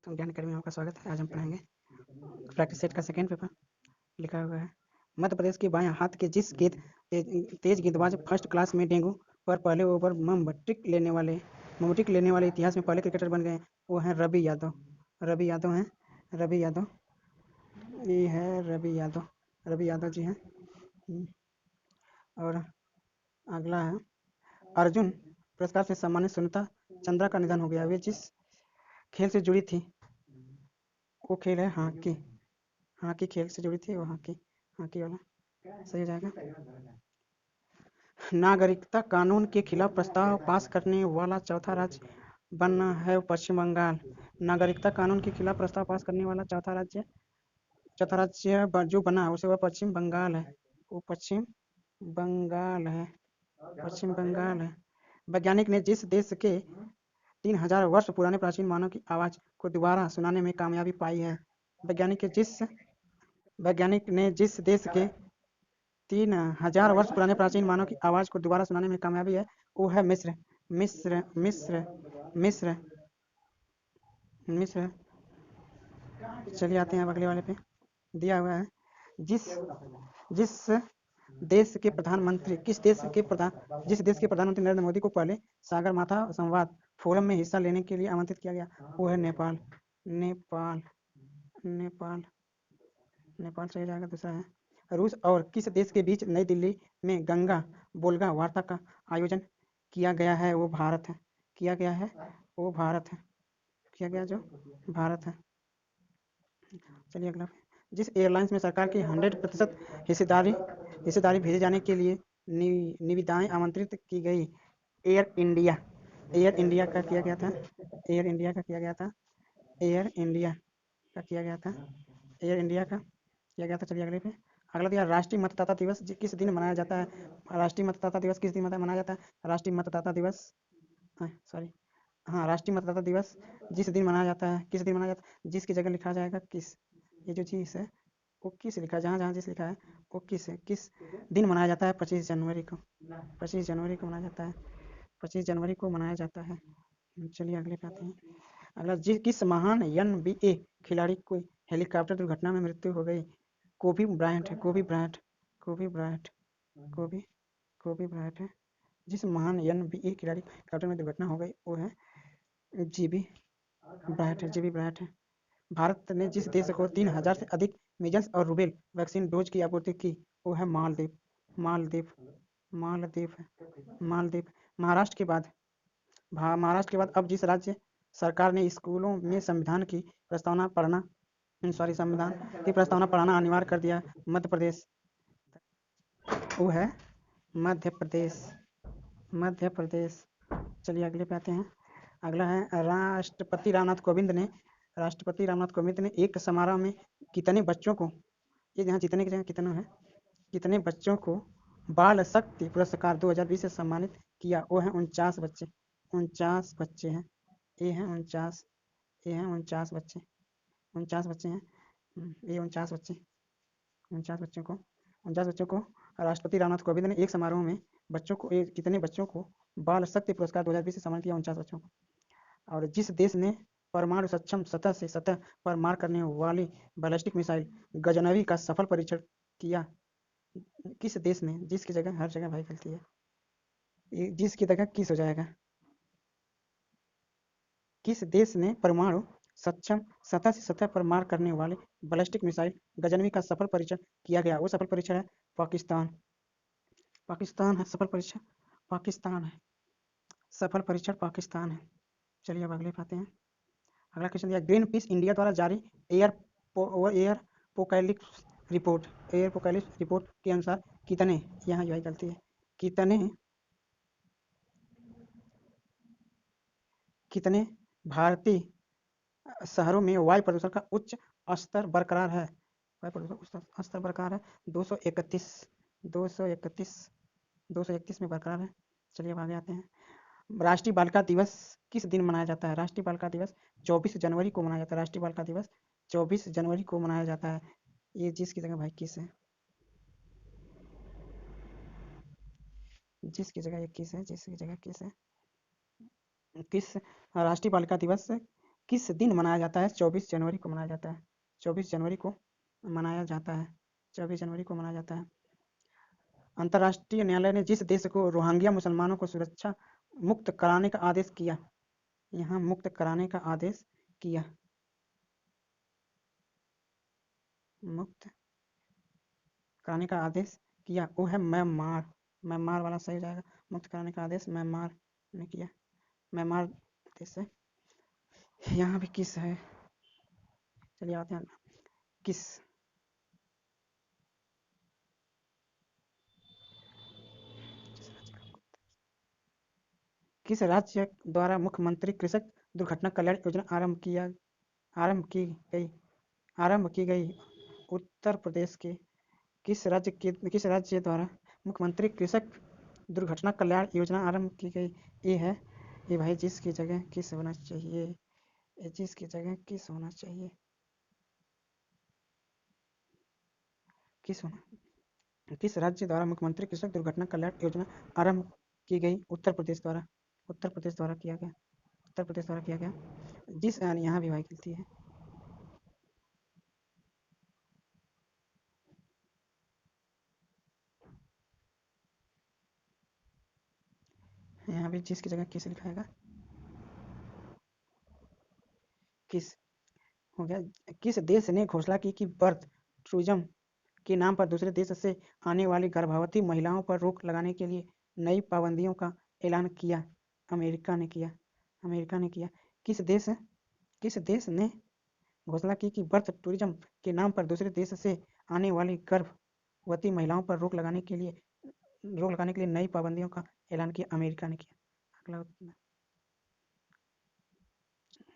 तो ज्ञान अकेडमी में आपका स्वागत है। आज हम पढ़ेंगे प्रैक्टिस सेट का सेकेंड पेपर। लिखा हुआ है, मध्य प्रदेश के बाएं हाथ के जिस तेज गेंदबाज फर्स्ट क्लास में डेंगू पर पहले ओवर मोमबत्ती लेने वाले इतिहास में पहले क्रिकेटर बन गए, वो हैं रवि यादव। रवि यादव हैं, रवि यादव, ये है रवि यादव, रवि यादव जी हैं। और अगला है, अर्जुन पुरस्कार से सम्मानित सुनीता चंद्रा का निधन हो गया। वे जिस खेल से जुड़ी थी वो खेल है हॉकी। हॉकी खेल से जुड़ी थी वो हॉकी, हॉकी वाला सही हो जाएगा। नागरिकता कानून के खिलाफ प्रस्ताव पास करने वाला चौथा राज्य बना है पश्चिम बंगाल। नागरिकता कानून के खिलाफ प्रस्ताव पास करने वाला चौथा राज्य जो बना उसे वह पश्चिम बंगाल है। वो पश्चिम बंगाल है, पश्चिम बंगाल है। वैज्ञानिक ने जिस देश के 3000 वर्ष पुराने प्राचीन मानव की आवाज को दोबारा सुनाने में कामयाबी पाई है। वैज्ञानिक ने जिस देश के 3000 वर्ष पुराने प्राचीन मानव की आवाज को दोबारा सुनाने में कामयाबी है वो है मिस्र। मिस्र मिस्र मिस्र मिस्र चलिए आते हैं अब अगले वाले पे। दिया हुआ है, जिस जिस देश के प्रधानमंत्री जिस देश के प्रधानमंत्री नरेंद्र मोदी को पहले सागरमाथा संवाद फोरम में हिस्सा लेने के लिए आमंत्रित किया गया, वो है नेपाल। नेपाल नेपाल नेपाल सही जाएगा। दूसरा है, रूस और किस देश के बीच नई दिल्ली में गंगा बोल्गा वार्ता का आयोजन किया गया है, वो भारत है। किया गया है वो भारत है, किया गया जो भारत है। चलिए अगला, जिस एयरलाइंस में सरकार की 100% हिस्सेदारी भेजे जाने के लिए निविदाएं आमंत्रित की गई, एयर इंडिया। एयर इंडिया का किया गया था, एयर इंडिया का किया गया था, एयर इंडिया का किया गया था, एयर इंडिया का किया गया था। चलिए अगले पे। अगला दिया, राष्ट्रीय मतदाता दिवस किस दिन मनाया जाता है। राष्ट्रीय मतदाता दिवस किस दिन मनाया जाता है। राष्ट्रीय मतदाता दिवस सॉरी हाँ, राष्ट्रीय मतदाता दिवस जिस दिन मनाया जाता है, किस दिन मनाया जाता है, जिसकी जगह लिखा जाएगा किस। ये जो चीज़ है वो किस लिखा है, जहाँ जहाँ जिस लिखा है वो किस है। किस दिन मनाया जाता है, 25 जनवरी को। 25 जनवरी को मनाया जाता है, 25 जनवरी को मनाया जाता है। चलिए अगले पे आते हैं। अगला, किस महान NBA खिलाड़ी को हेलीकॉप्टर दुर्घटना में मृत्यु हो गई। कोबी ब्रायंट है, कोबी ब्रायंट, कोबी ब्रायंट, कोबी कोबी ब्रायंट है। जिस महान NBA खिलाड़ी को हेलीकॉप्टर में दुर्घटना हो गई वो है जीबी ब्रायंट है, जीबी ब्रायंट है। भारत ने जिस देश को 3000 से अधिक मीजल्स और रूबेल वैक्सीन डोज की आपूर्ति की, वो है मालदीव। मालदीव मालदीव मालदीव महाराष्ट्र के बाद अब जिस राज्य सरकार ने स्कूलों में संविधान की प्रस्तावना पढ़ाना अनिवार्य कर दिया, मध्य प्रदेश, वो है मध्य प्रदेश, मध्य प्रदेश। चलिए अगले पे आते हैं। अगला है, राष्ट्रपति रामनाथ कोविंद ने एक समारोह में कितने बच्चों को, ये यहाँ जितने की जगह कितना है, कितने बच्चों को बाल शक्ति पुरस्कार 2020 से सम्मानित किया, वो है 49 बच्चे। 49 बच्चे हैं, ये हैं 49, ये हैं 49 बच्चे, 49 बच्चे हैं। ये 49 बच्चों को राष्ट्रपति रामनाथ कोविंद ने एक समारोह में कितने बच्चों को बाल शक्ति पुरस्कार 2020 से सम्मानित किया, 49 बच्चों को। और जिस देश ने परमाणु सक्षम सतह से सतह पर मार करने वाली बैलिस्टिक मिसाइल गजनवी का सफल परीक्षण किया, किस देश ने, जिसकी जगह हर जगह भाई गलती है, ये जिसकी जगह किस हो जाएगा। किस देश ने परमाणु सक्षम सतह से सतह पर मार करने वाले बैलिस्टिक मिसाइल गजनवी का सफल परीक्षण किया गया, वो सफल परीक्षण है पाकिस्तान। पाकिस्तान है सफल परीक्षण, पाकिस्तान है सफल परीक्षण, पाकिस्तान है। चलिए अब अगले पे आते हैं। अगला क्वेश्चन दिया, ग्रीन पीस इंडिया द्वारा जारी एयरपोकैलिप्स रिपोर्ट के अनुसार कितने, यहाँ यही गलती है, कितने भारतीय शहरों में वायु प्रदूषण का उच्च स्तर बरकरार है। वायु प्रदूषण उच्च स्तर बरकरार है 231, 231, 231 में बरकरार है। चलिए अब आगे आते हैं। राष्ट्रीय बालिका दिवस किस दिन मनाया जाता है। राष्ट्रीय बालिका दिवस 24 जनवरी को मनाया जाता है। राष्ट्रीय बालिका दिवस 24 जनवरी को मनाया जाता है। ये जिसकी जगह भाई किस है, जिसकी जगह 21 है, जिसकी जगह किस है, किस। राष्ट्रीय बालिका दिवस किस दिन मनाया जाता है? 24 जनवरी को मनाया जाता है। 24 जनवरी को मनाया जाता है। 24 जनवरी को मनाया जाता है। अंतर्राष्ट्रीय न्यायालय ने जिस देश को रोहिंग्या मुसलमानों को सुरक्षा मुक्त कराने का आदेश किया, यहाँ मुक्त कराने का आदेश किया, मुक्त कराने का आदेश किया, वो है म्यांमार। म्यांमार वाला सही हो जाएगा। मुक्त कराने का आदेश म्यांमार ने किया। म्यांमार देश है। यहाँ भी किस है, चलिए आते हैं किस। किस राज्य द्वारा मुख्यमंत्री कृषक दुर्घटना कल्याण योजना गई आरंभ की गई? उत्तर प्रदेश के किस राज्य द्वारा मुख्यमंत्री कृषक दुर्घटना कल्याण योजना आरंभ की गई? ये है, ये भाई जिसकी जगह किस होना चाहिए, जिसकी जगह किस होना चाहिए, किस होना, किस राज्य द्वारा मुख्यमंत्री कृषक दुर्घटना कल्याण योजना आरंभ की गई? उत्तर प्रदेश द्वारा। उत्तर प्रदेश द्वारा किया गया। उत्तर प्रदेश द्वारा किया गया। जिस यहाँ भी भाई गलती है। यहाँ भी जिसकी जगह किस लिखाएगा। किस हो गया। किस देश ने घोषणा की कि बर्थ टूरिज्म के नाम पर दूसरे देश से आने वाली गर्भवती महिलाओं पर रोक लगाने के लिए नई पाबंदियों का ऐलान किया? अमेरिका ने किया। अमेरिका ने किया। किस देश ने घोषणा की कि बर्थ टूरिज्म के नाम पर दूसरे देश से आने वाली गर्भवती महिलाओं पर रोक लगाने के लिए नई पाबंदियों का ऐलान किया? अमेरिका ने किया।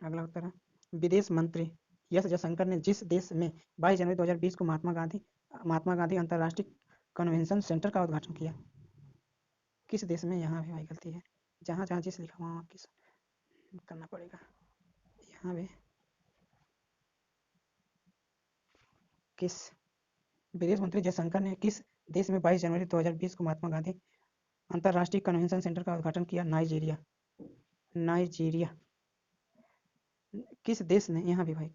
अगला उत्तर है विदेश मंत्री एस जयशंकर ने जिस देश में 22 जनवरी 2020 को महात्मा गांधी अंतर्राष्ट्रीय कन्वेंशन सेंटर का उद्घाटन किया? किस देश में? यहाँ भी भाई गलती है। जहाँ जहाँ जिस लिखा वहाँ किस करना पड़ेगा। यहाँ भी किस। विदेश मंत्री जयशंकर ने किस देश में 22 जनवरी 2020 को महात्मा गांधी अंतर्राष्ट्रीय कन्वेंशन सेंटर का उद्घाटन किया? नाइजीरिया। नाइजीरिया। किस देश ने? यहाँ भी भाई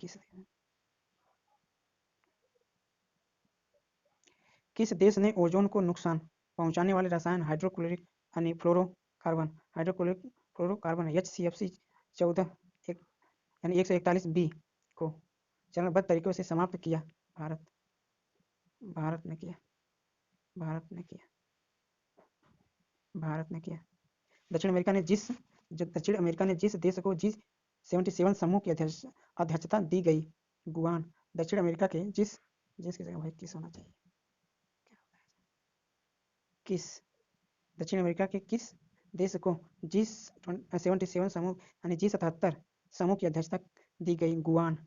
किस देश ने ओजोन को नुकसान पहुंचाने वाले रसायन हाइड्रोक्लोरिक यानी फ्लोरोकार्बन HCFC 14 यानी 141b को चरणबद्ध तरीकों से समाप्त किया? भारत। भारत ने किया। भारत ने किया। भारत ने किया। दक्षिण अमेरिका ने जिस देश को G77 समूह की अध्यक्षता दी गई? गुआन। दक्षिण अमेरिका के जिसकी जगह भाई किस होना चाहिए? किस। दक्षिण अमेरिका के किस देश को G77 समूह यानी G77 समूह की अध्यक्षता दी गई? गुआन।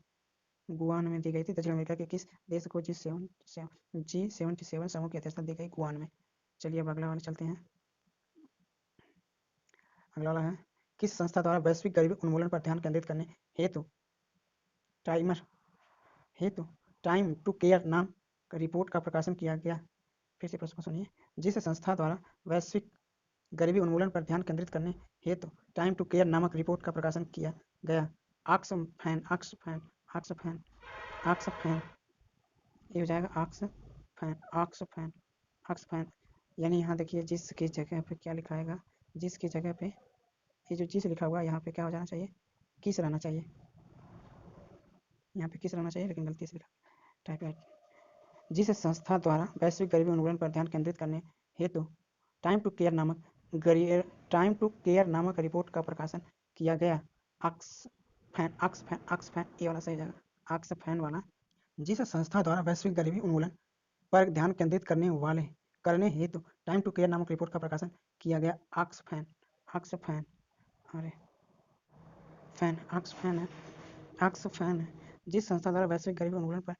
गुआन में दी गई थी। दक्षिण अमेरिका के किस देश को G77 समूह की अध्यक्षता दी गई? गुआन में। चलिए अब अगला वाला चलते हैं। अगला वाला है किस संस्था द्वारा वैश्विक गरीबी उन्मूलन पर ध्यान केंद्रित करने हेतु टाइम टू केयर नाम रिपोर्ट का प्रकाशन किया गया? फिर से प्रश्न सुनिए। जिस संस्था द्वारा वैश्विक गरीबी उन्मूलन पर ध्यान केंद्रित करने हेतु टाइम टू केयर नामक रिपोर्ट का प्रकाशन किया गया? ऑक्सफैम। ऑक्सफैम। ऑक्सफैम। ऑक्सफैम। ये हो जाएगा ऑक्सफैम। ऑक्सफैम। ऑक्सफैम। यानी यहाँ देखिए जिसकी जगह पे क्या लिखाएगा। जिसकी जगह पे ये जो जिस लिखा हुआ है यहाँ पे क्या हो जाना चाहिए? किस रहना चाहिए। यहाँ पे किस रहना चाहिए, लेकिन गलती से लिखा टाइपराइट। जिस संस्था द्वारा वैश्विक गरीबी उन्मूलन पर ध्यान केंद्रित करने हेतु टाइम टू केयर नामक रिपोर्ट का प्रकाशन किया गया? ऑक्सफैम। ऑक्सफैम। ऑक्सफैम ये वाला सही जाएगा। ऑक्सफैम वाला। जिस संस्था द्वारा वैश्विक गरीबी उन्मूलन पर ध्यान केंद्रित करने हेतु टाइम टू केयर नामक रिपोर्ट का प्रकाशन किया गया? ऑक्सफैम। ऑक्सफैम। अरे फैन ऑक्सफैम है। ऑक्सफैम है। जिस संस्था द्वारा वैश्विक गरीबी उन्मूलन पर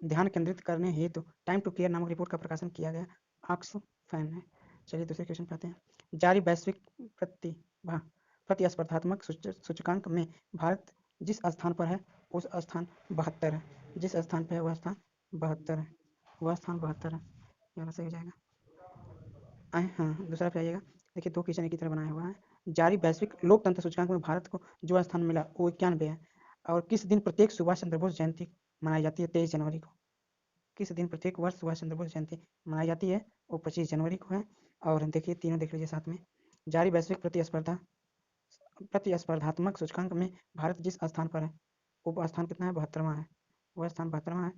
ध्यान केंद्रित करने हेतु टाइम टू केयर नामक रिपोर्ट का प्रकाशन किया गया? ऑक्सफैम है। चलिए दूसरे क्वेश्चन पे आते हैं। जारी वैश्विक प्रतिस्पर्धात्मक सूचकांक में भारत जिस स्थान पर है उस स्थान 72 है। जिस स्थान पर है वह स्थान 72 है। वह स्थान 72 है। यहाँ सही हो जाएगा। हाँ दूसरा पे आइएगा। देखिए 2 क्वेश्चन एक ही तरह बनाया हुआ है। जारी वैश्विक लोकतंत्र सूचकांक में भारत को जो स्थान मिला वो 91 है। और किस दिन प्रत्येक सुभाष चंद्र बोस जयंती मनाई जाती है? 23 जनवरी को। किस दिन प्रत्येक वर्ष सुभाष चंद्र बोस जयंती मनाई जाती है? वो 25 जनवरी को है। और देखिए तीनों देख लीजिए साथ में। जारी वैश्विक प्रतिस्पर्धात्मक सूचकांक में भारत जिस स्थान पर है, वो स्थान कितना है? 72वां है। वह स्थान 72वां है।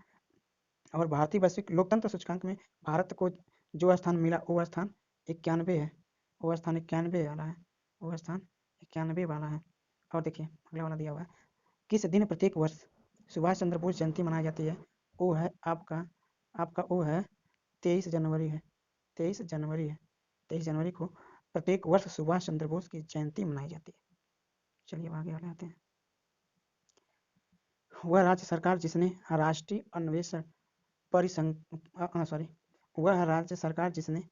और भारतीय वैश्विक लोकतंत्र सूचकांक में भारत को जो स्थान मिला वो स्थान 91 है। वो स्थान 91 वाला है। वो स्थान 91 वाला है। और देखिए अगला वाला दिया हुआ है, किस दिन प्रत्येक वर्ष सुभाष चंद्र बोस जयंती मनाई जाती है? वो है आपका आपका वो है 23 जनवरी है। 23 जनवरी है। 23 जनवरी को प्रत्येक वर्ष सुभाष चंद्र बोस की जयंती मनाई जाती है। चलिए अब आगे वाले आते हैं। वह राज्य सरकार जिसने राष्ट्रीय अन्वेषण वह राज्य सरकार जिसने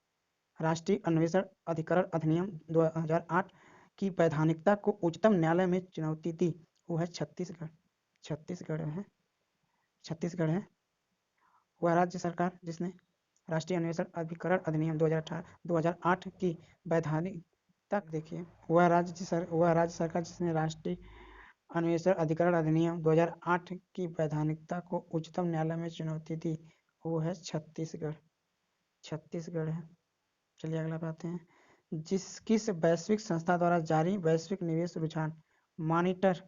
राष्ट्रीय अन्वेषण अधिकरण अधिनियम 2008 की वैधानिकता को उच्चतम न्यायालय में चुनौती दी, वो है छत्तीसगढ़। छत्तीसगढ़ है। वह राज्य सरकार जिसने राष्ट्रीय अन्वेषण अधिकरण अधिनियम 2008 की वैधानिकता देखिए, वह राज्य सरकार जिसने राष्ट्रीय अन्वेषण अधिकरण अधिनियम 2008 की वैधानिकता को उच्चतम न्यायालय में चुनौती दी, वो है छत्तीसगढ़ है। चलिए अगला बात है, किस वैश्विक संस्था द्वारा जारी वैश्विक निवेश रुझान मॉनिटर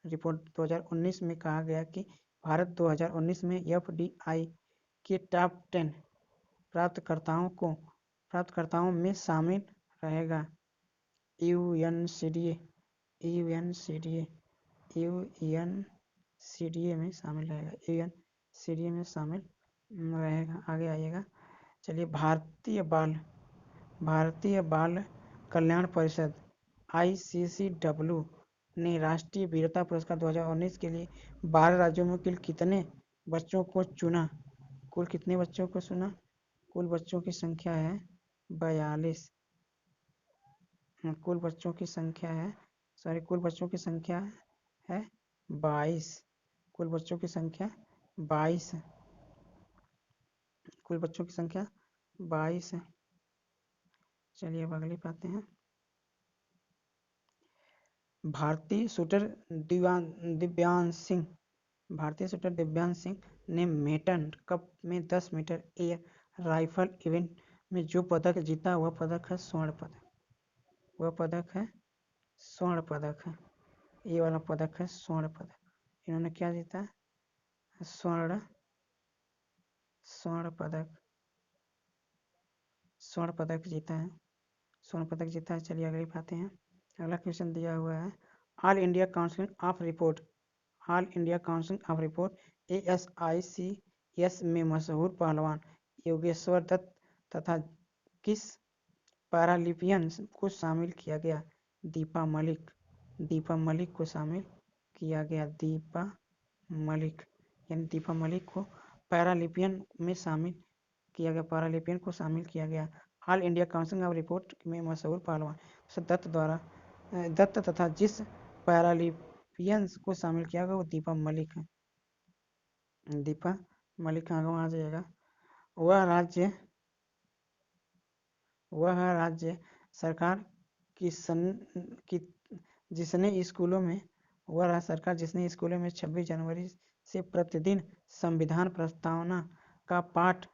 रिपोर्ट 2019 में कहा गया कि भारत 2019 में एफडीआई के टॉप 10 प्राप्तकर्ताओं में शामिल रहेगा? यूएनसीडीए में शामिल रहेगा। आगे आइएगा। चलिए भारतीय बाल कल्याण परिषद ICCW ने राष्ट्रीय वीरता पुरस्कार 2019 के लिए 12 राज्यों में कुल कितने बच्चों को चुना? कुल कितने बच्चों को चुना? कुल बच्चों की संख्या है 42। कुल बच्चों की संख्या है 22। कुल बच्चों की संख्या 22 है। चलिए अब अगली पाते हैं। भारतीय शूटर दिव्यांश सिंह ने मेटन कप में 10 मीटर एयर राइफल इवेंट में जो पदक जीता वह पदक है स्वर्ण पदक। ये वाला पदक है स्वर्ण पदक। इन्होंने क्या जीता? स्वर्ण पदक जीता है। चलिए अगली पाते हैं। अगला क्वेश्चन दिया हुआ है, all India council of report ASICS में मशहूर पहलवान योगेश्वर दत्त तथा किस पैरालिपियंस को शामिल किया गया? दीपा मलिक को शामिल किया गया। दीपा मलिक को पैरालिपियन को शामिल किया गया। All India council of report में मशहूर पहलवान दत्त तथा जिस पैरालिपियंस को शामिल किया गया वो दीपा मलिक है। आगे आ जाएगा। वह राज्य सरकार जिसने स्कूलों में 26 जनवरी से प्रतिदिन संविधान प्रस्तावना का पाठ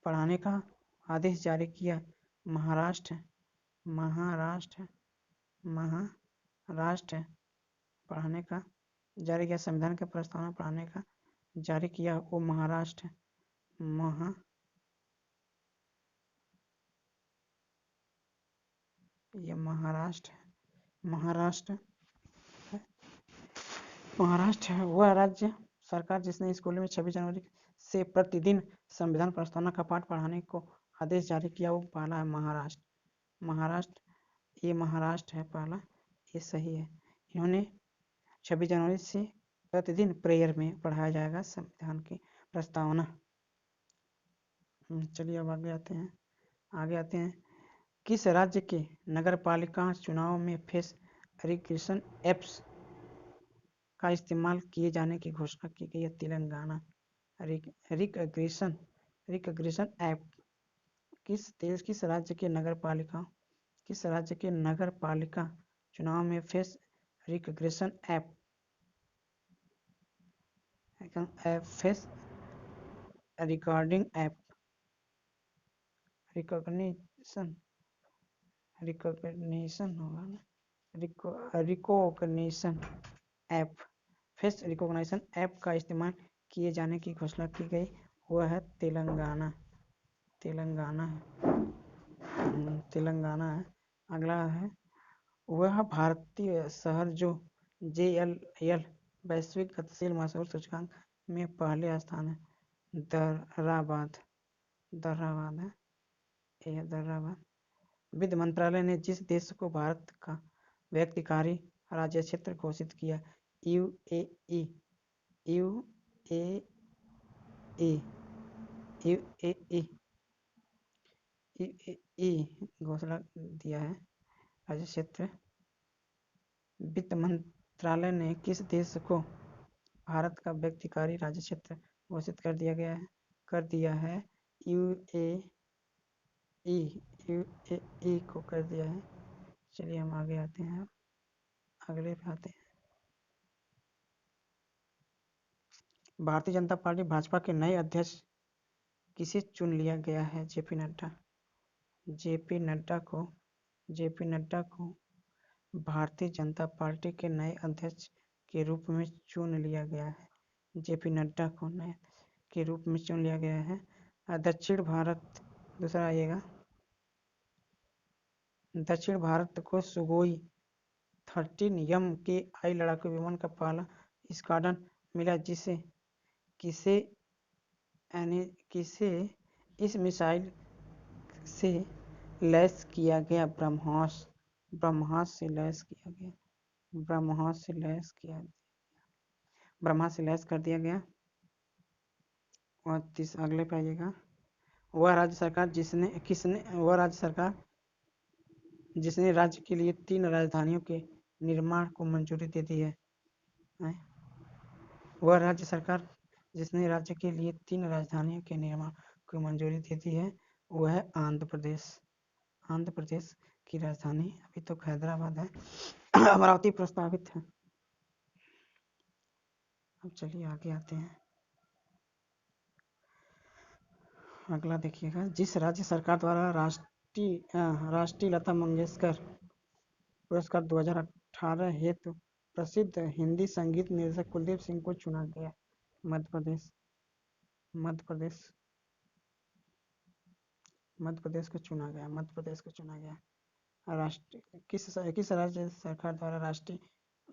पढ़ाने का आदेश जारी किया? महाराष्ट्र पढ़ाने का जारी किया। संविधान की प्रस्तावना पढ़ाने का जारी किया वो महाराष्ट्र है। वह राज्य सरकार जिसने स्कूलों में 26 जनवरी से प्रतिदिन संविधान प्रस्तावना का पाठ पढ़ाने को आदेश जारी किया वो पहला है महाराष्ट्र। ये महाराष्ट्र है पहला, ये सही है। इन्होंने 26 जनवरी से प्रतिदिन प्रेयर में पढ़ाया जाएगा संविधान की प्रस्तावना। चलिए अब आगे आते हैं। किस राज्य के नगरपालिका चुनाव में फेस रिकग्निशन एप्स का इस्तेमाल किए जाने की घोषणा की गई है? तेलंगाना। रिकग्निशन ऐप किस राज्य के नगरपालिका चुनाव में face recognition app app, face recording app, recognition होगा ना, recognition app, face recognition app का इस्तेमाल किए जाने की घोषणा की गई। वह है तेलंगाना है। अगला है, वह भारतीय शहर जो JLL वैश्विक गतिशील मशहूर सूचकांक में पहले स्थान है। दर्राबाद है, यह दर्राबाद। वित्त मंत्रालय ने जिस देश को भारत का व्यक्तिकारी राज्य क्षेत्र घोषित किया, UAE घोषणा दिया है राज्य क्षेत्र। वित्त मंत्रालय ने किस देश को भारत का व्यक्तिकारी राज्य क्षेत्र घोषित कर दिया है? UAE को कर दिया है। चलिए हम आगे आते हैं, अगले पे आते हैं। भारतीय जनता पार्टी भाजपा के नए अध्यक्ष किसे चुन लिया गया है? JP नड्डा को भारतीय जनता पार्टी के नए अध्यक्ष के रूप में चुन लिया गया है। JP नड्डा को नए के रूप में चुन लिया गया है। दक्षिण भारत, दूसरा आइएगा, दक्षिण भारत को सुगोई 13 MKI लड़ाकू विमान का पहला स्क्वाड्रन मिला, किसे इस मिसाइल से लैस किया गया? ब्रह्मास्त्र से लैस कर दिया गया। और अगले पे आइएगा, वह राज्य सरकार जिसने राज्य के लिए 3 राजधानियों के निर्माण को मंजूरी दे दी है। वह राज्य सरकार जिसने राज्य के लिए 3 राजधानियों के निर्माण को मंजूरी दे दी है, वह है आंध्र प्रदेश की राजधानी अभी तो हैदराबाद है। अमरावती प्रस्तावित है। अब चलिए आगे आते हैं। अगला देखिएगा, जिस राज्य सरकार द्वारा राष्ट्रीय लता मंगेशकर पुरस्कार 2018 हेतु प्रसिद्ध हिंदी संगीत निर्देशक कुलदीप सिंह को चुना गया? मध्य प्रदेश को चुना गया। किस राज्य सरकार द्वारा राष्ट्रीय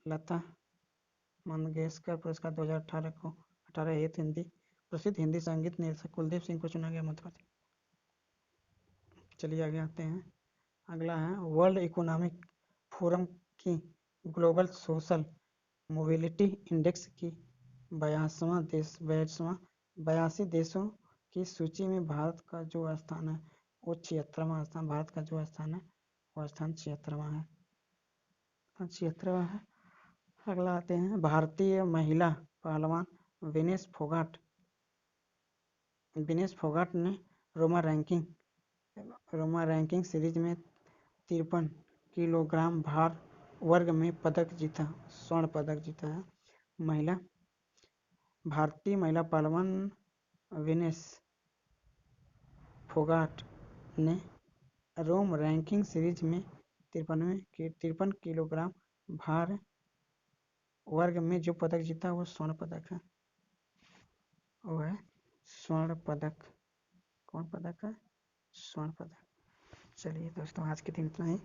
लता मंगेशकर पुरस्कार 2018 हेतु प्रसिद्ध हिंदी संगीत निर्देशक कुलदीप सिंह को चुना गया? मध्य प्रदेश। चलिए आगे आते हैं। अगला है, वर्ल्ड इकोनॉमिक फोरम की ग्लोबल सोशल मोबिलिटी इंडेक्स की 82 देशों की सूची में भारत का जो स्थान है वो 76वां स्थान। भारत का जो स्थान है वो स्थान 76वां है। अगला आते हैं, भारतीय महिला पहलवान विनेश फोगाट ने रोमा रैंकिंग सीरीज में 53 किलोग्राम भार वर्ग में स्वर्ण पदक जीता है। भारतीय महिला पहलवान विनेश फोगाट ने रोम रैंकिंग सीरीज में 53 किलोग्राम भार वर्ग में जो पदक जीता वो स्वर्ण पदक है। वो है स्वर्ण पदक। कौन पदक है? स्वर्ण पदक। चलिए दोस्तों, आज के दिन इतना ही।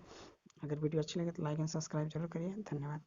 अगर वीडियो अच्छी लगे तो लाइक एंड सब्सक्राइब जरूर करिए। धन्यवाद।